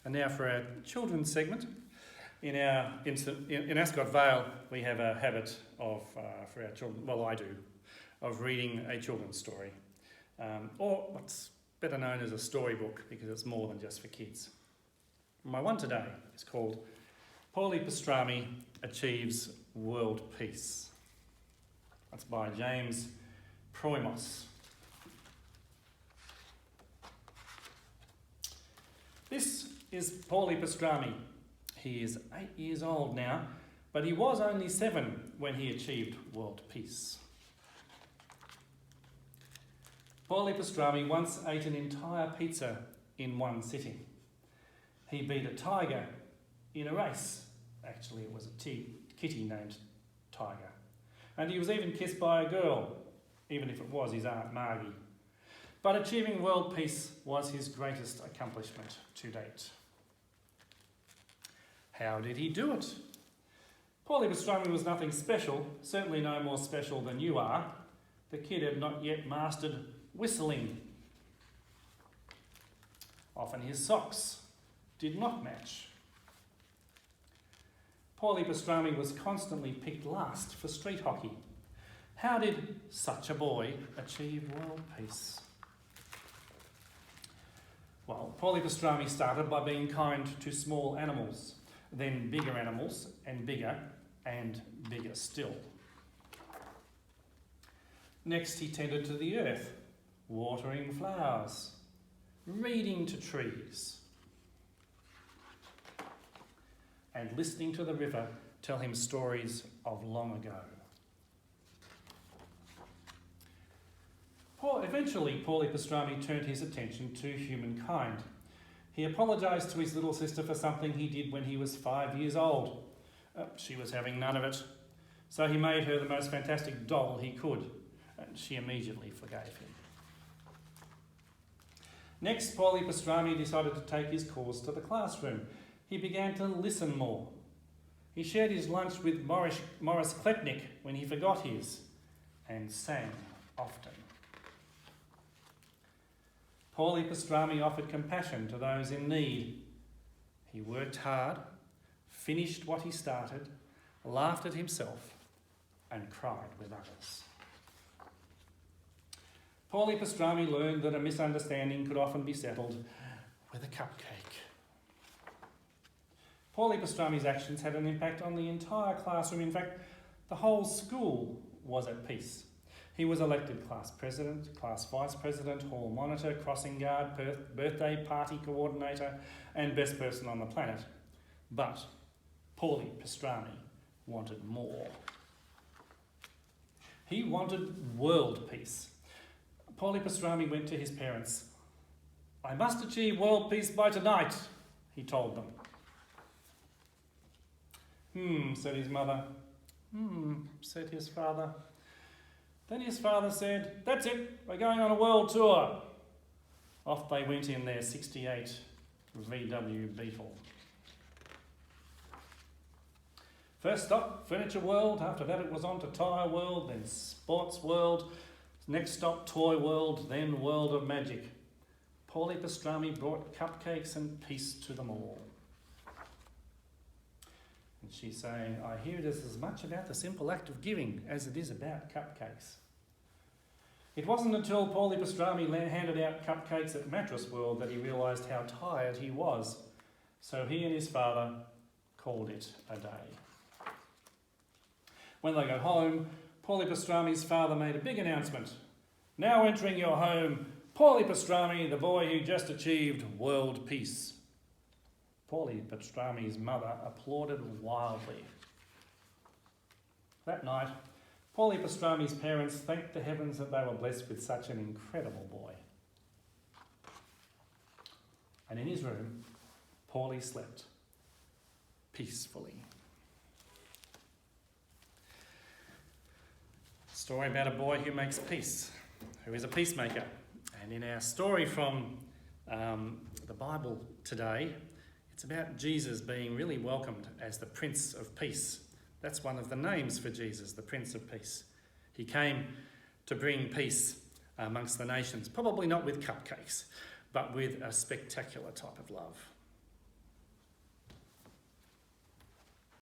And now for our children's segment. In Ascot Vale, we have a habit of, for our children, well I do, of reading a children's story. Or what's better known as a storybook, because it's more than just for kids. My one today is called Paulie Pastrami Achieves World Peace. That's by James Proimos. This is Paulie Pastrami. He is 8 years old now, but he was only 7 when he achieved world peace. Paulie Pastrami once ate an entire pizza in one sitting. He beat a tiger in a race. Actually, it was a kitty named Tiger. And he was even kissed by a girl, even if it was his Aunt Margie. But achieving world peace was his greatest accomplishment to date. How did he do it? Paulie Pastrami was nothing special, certainly no more special than you are. The kid had not yet mastered whistling. Often his socks did not match. Paulie Pastrami was constantly picked last for street hockey. How did such a boy achieve world peace? Well, Paulie Pastrami started by being kind to small animals, then bigger animals, and bigger still. Next, he tended to the earth, watering flowers, reading to trees, and listening to the river tell him stories of long ago. Eventually, Paulie Pastrami turned his attention to humankind. He apologised to his little sister for something he did when he was 5 years old. She was having none of it, so he made her the most fantastic doll he could, and she immediately forgave him. Next, Paulie Pastrami decided to take his cause to the classroom. He began to listen more. He shared his lunch with Maurice Klepnik when he forgot his, and sang often. Paulie Pastrami offered compassion to those in need. He worked hard, finished what he started, laughed at himself, and cried with others. Paulie Pastrami learned that a misunderstanding could often be settled with a cupcake. Paulie Pastrami's actions had an impact on the entire classroom. In fact, the whole school was at peace. He was elected class president, class vice president, hall monitor, crossing guard, birthday party coordinator, and best person on the planet. But Paulie Pastrami wanted more. He wanted world peace. Paulie Pastrami went to his parents. "I must achieve world peace by tonight," he told them. Said his mother. Said his father. Then his father said, "That's it, we're going on a world tour." Off they went in their 68 VW Beetle. First stop, Furniture World. After that it was on to Tyre World, then Sports World. Next stop, Toy World, then World of Magic. Paulie Pastrami brought cupcakes and peace to them all. And she's saying, "I hear it is as much about the simple act of giving as it is about cupcakes." It wasn't until Paulie Pastrami handed out cupcakes at Mattress World that he realised how tired he was. So he and his father called it a day. When they got home, Paulie Pastrami's father made a big announcement. "Now entering your home, Paulie Pastrami, the boy who just achieved world peace." Paulie Pastrami's mother applauded wildly. That night, Paulie Pastrami's parents thanked the heavens that they were blessed with such an incredible boy. And in his room, Paulie slept peacefully. Story about a boy who makes peace, who is a peacemaker. And in our story from the Bible today, it's about Jesus being really welcomed as the Prince of Peace. That's one of the names for Jesus, the Prince of Peace. He came to bring peace amongst the nations, probably not with cupcakes, but with a spectacular type of love.